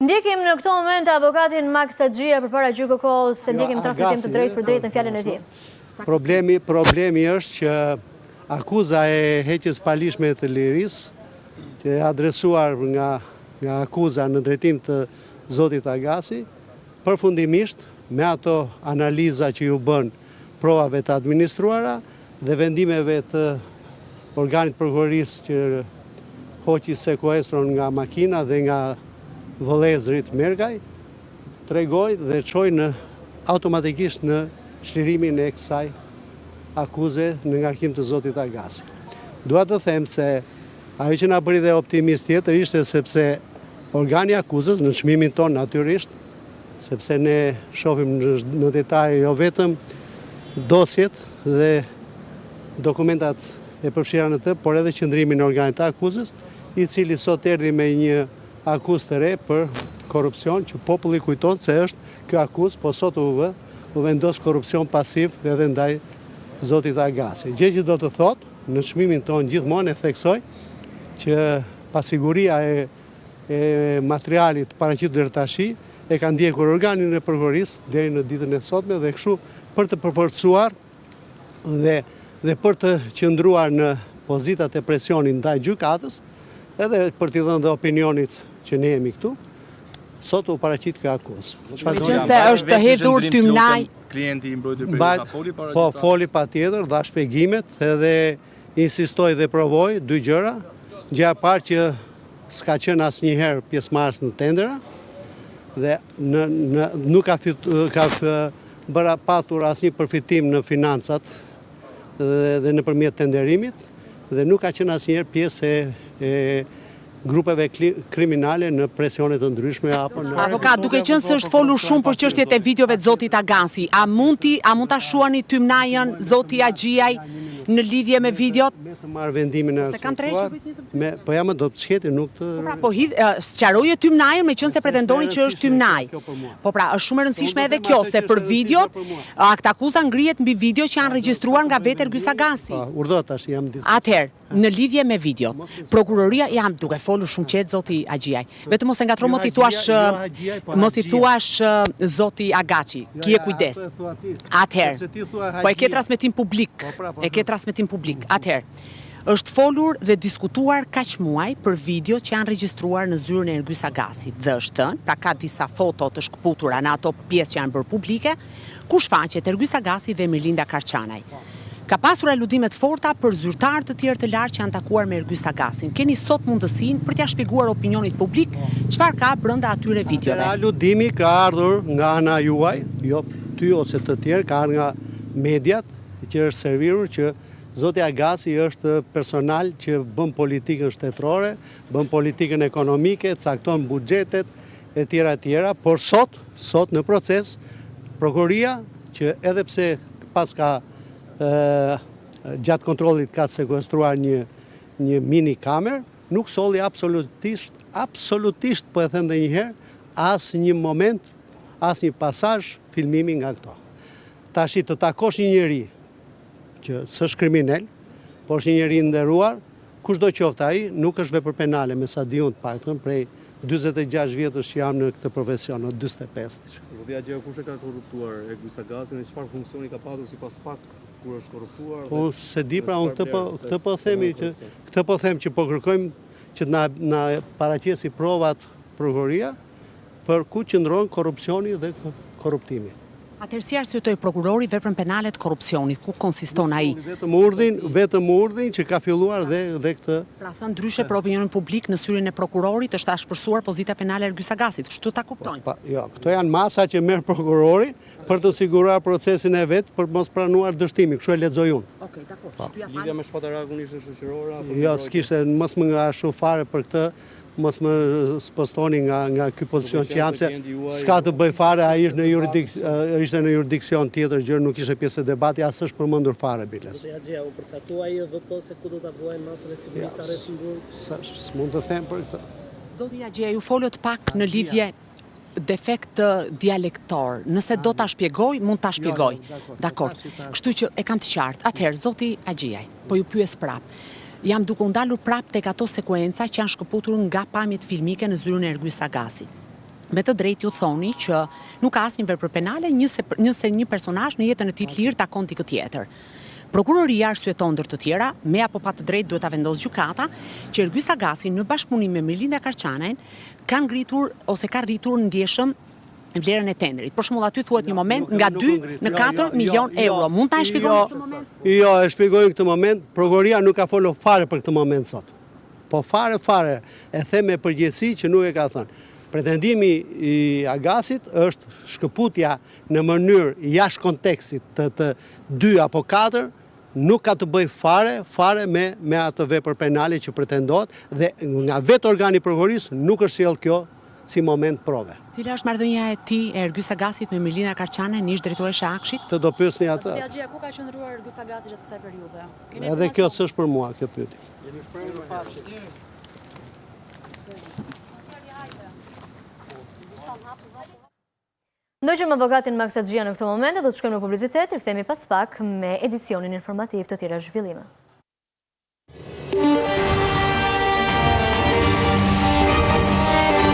Ndjekim në këto moment avokatin Max Haxhia përpara gjykokës, se ndjekim transmetim të drejtë për drejtë në fjalën e tij. Problemi është që akuza e heqjes palishme të lirisë, që e adresuar nga akuza në drejtim të zotit Agasi, përfundimisht me ato analiza që ju bën provave të administruara dhe vendimeve të organit prokurorisë që hoqi sekuestron nga makina dhe nga vëllezërit Mergaj, tregoj dhe çoj automatikisht në shlirimin e kësaj akuze në ngarkim të zotit Agasi. Dua të them se ajo që na bëri dhe optimist tjetër ishte sepse organi akuzës në çmimin ton natyrisht, sepse ne shohim në detaj jo vetëm dosjet dhe dokumentat e përfshira në të, por edhe qëndrimin e organit të akuzës, i cili sot erdhi me një akuzë të re për korrupsion, që populli kujton se është kjo akuzë, po sot u vendos korrupsion pasiv edhe ndaj zotit Agasi. Gjë që do të thotë, në çmimin ton gjithmonë e theksoj që pasiguria e materialit paraqitur deri tash e ka ndjekur organin e prokurorisë deri në ditën e sotme dhe kështu për të përforcuar dhe për të qëndruar në pozitat e presionit ndaj gjykatës, edhe për t'i dhënë dhe opinionit që ne jemi këtu, sot u paraqit kjo akuzë. Meqense është të hedhur tymnaj. Klienti i mbrojtur Periudha foli para Po, foli patjetër, dha shpjegimet edhe insistoi dhe provoi dy gjëra. Gjëja e parë që s'ka qenë asnjëherë pjesëmarrës në tendera dhe nuk ka bëra patur asnjë përfitim në financat dhe nëpërmjet tenderimit dhe nuk ka qenë asnjëherë pjesë e grupeve kriminale në presionet të ndryshme apo në... Avokat, duke qenë se është folur shumë për çështjet e videove të zotit Agasi, a mund ta shuani tymnajën zoti Haxhiaj në lidhje me videot? Me të marrë vendimin e arsyetuar. Po jam do të shketi, nuk të... Po sqaroje tymnajën, meqense pretendoni që është tymnaj. Po pra, është shumë e rëndësishme edhe kjo, se për videot, akt akuza ngrihet mbi video që janë regjistruar nga vetë Ergjys Agasi. Urdhë tash jam Atëherë, në lidhje me videot, prokuroria jam duke folur shumë qetë zoti Haxhiaj. Vetëm mos e ngatro mos i thuash zoti Agaçi, kije kujdes. Atëherë, po e ke transmetim publik. Atëherë, është folur dhe diskutuar kaq muaj për video që janë regjistruar në zyrën e Ergjys Agasit dhe është thënë, pra ka disa foto të shkëputura në ato pjesë që janë bërë publike, ku shfaqet Ergjys Agasi dhe Mirlinda Karçanaj. Ka pasur aludime të forta për zyrtarë të tjerë të lartë që janë takuar me Ergjys Agasin. Keni sot mundësinë për t'ia shpjeguar opinionit publik çfarë ka brenda atyre videove. Aludimi ka ardhur nga ana juaj, jo ty ose të tjerë, ka ardhur nga mediat që është servitur që zoti Agasi është personal që bën politikën shtetërore, bën politikën ekonomike, cakton buxhetet e tjera, por sot në proces prokuroria që edhe pse pas ka gjatë kontrollit ka sekuestruar një mini kamer, nuk solli absolutisht, po e them edhe një herë, as një moment, as një pasazh filmimi nga këto. Tash të takosh një njeri që s'është kriminal, por është një njeri nderuar, kushdo qoftë ai, nuk është vepër penale, me sa di unë të paktën prej 46 vjetësh që jam në këtë profesion, në 45. Zoti Haxhiaj, kush e ka korruptuar Ergjys Agasin dhe çfarë funksioni ka patur sipas pak kur është korruptuar? Po se di, pra unë këtë po them që po kërkojmë që na paraqesi provat prokuroria për ku qëndron korrupsioni dhe korruptimi. Atëherë si arsyetoi prokurori veprën penale të korrupsionit, ku konsiston ai? Vetëm urdhrin që ka filluar dhe këtë. Pra thënë ndryshe për opinionin publik në syrin e prokurorit është ashpërsuar pozita penale e Ergjys Agasit. Kështu ta kuptojmë. Jo, këto janë masa që merr prokurori për të siguruar procesin e vet, për mos pranuar dështimin. Kështu e lexoj unë. Okej, dakor. Lidhja me shpatarakun ishte shoqërore apo? Jo, s'kishte, mos më ngashu fare për këtë. Mos më spostoni nga ky pozicion që jam, se s'ka të bëj fare, ai ishte në jurisdiksion tjetër, gjë nuk ishte pjesë e debati, as është përmendur fare biles. Zoti Haxhia, u përcaktuai VP se ku do ta vuajnë masën e sigurisë arrest në burg? S'mund të them për këtë. Zoti Haxhia, ju folët pak në lidhje defekt dialektor. Nëse do ta shpjegoj, mund ta shpjegoj. Dakor. Kështu që e kam të qartë. Atëherë, zoti Haxhiaj, po ju pyes prap. Jam duke u ndalur prap tek ato sekuenca që janë shkëputur nga pamjet filmike në zyrën e Ergjys Agasit. me të drejtë ju thoni që nuk ka asnjë vepër penale nëse një personazh në jetën e tij të lirë takon dikë tjetër. Prokuroria arsyeton ndër të tjera, me apo pa të drejtë duhet ta vendosë gjykata, që Ergys Agasi në bashkëpunim me Melinda Karçanen ka ngritur ose ka rritur ndjeshëm vlerën e tenderit. Për shembull, aty thuhet një moment nga 2 në 4 milion euro. Mund ta shpjegoni në këtë moment? Jo, e shpjegoj në këtë moment. Prokuroria nuk ka folur fare për këtë moment sot. Po fare e them me përgjegjësi që nuk e ka thënë. Pretendimi i Agasit është shkëputja në mënyrë jashtë kontekstit të 2 apo 4, nuk ka të bëj fare me atë vepër penale që pretendohet dhe nga vetë organi prokurorisë nuk është sjell kjo si moment prove. Cila është marrëdhënia e tij e Ergys Agasit me Melina Karçanen, ish drejtoresha e Akshit? Të do pyesni atë. Agjia, ku ka qëndruar Ergys Agasi gjatë kësaj periudhe? Edhe kjo s'është për mua kjo pyetje. Ndoqëm avokatin Max Axhia në këtë moment, do të shkojmë në publicitet, rikthehemi pas pak me edicionin informativ të tjera zhvillime.